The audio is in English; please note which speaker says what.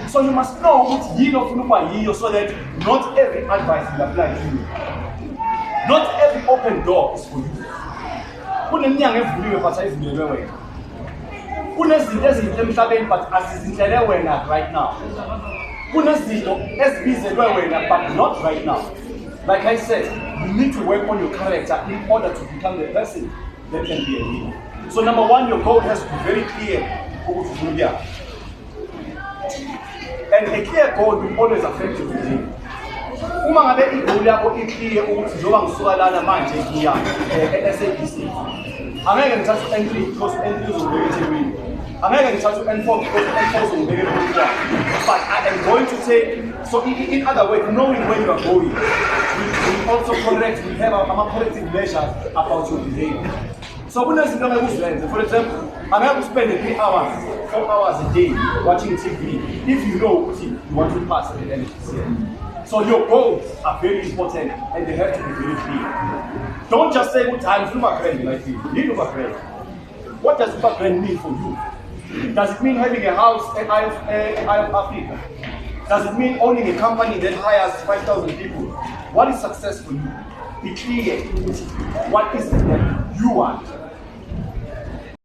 Speaker 1: So you must know what you know so that not every advice will apply to you. Not every open door is for you. Kunenyanga evuliwe but ayivulelwe wena. Kunezinto ezinhle emhlabeni but asizinhlele wena right now. Kunezinto ezibizelwe wena but not right now. Like I said, you need to work on your character in order to become the person that can be a leader. So number one, your goal has to be very clear. And a clear goal will always affect your behavior. Uma ngabe igoal yakho iclear ukuthi njoba ngisuka lana manje ngiya e-SABC. Angeke ngithathe entry because entry uzobeka eThekwini. Angeke ngithathe N4 because N4 uzobeka ePitoli. But I am going to take, so in other words, knowing where you are going, we also correct, we have our corrective measures about your behavior. So for example, I'm going to spend 3 hours, 4 hours a day watching TV if you know you want to pass at the end of this year. So your goals are very important and they have to be very clear. Don't just say what I'm grand like you. What does grand mean for you? Does it mean having a house at Eye of Africa? Does it mean owning a company that hires 5,000 people? What is success for you? Be clear. What is it that you want?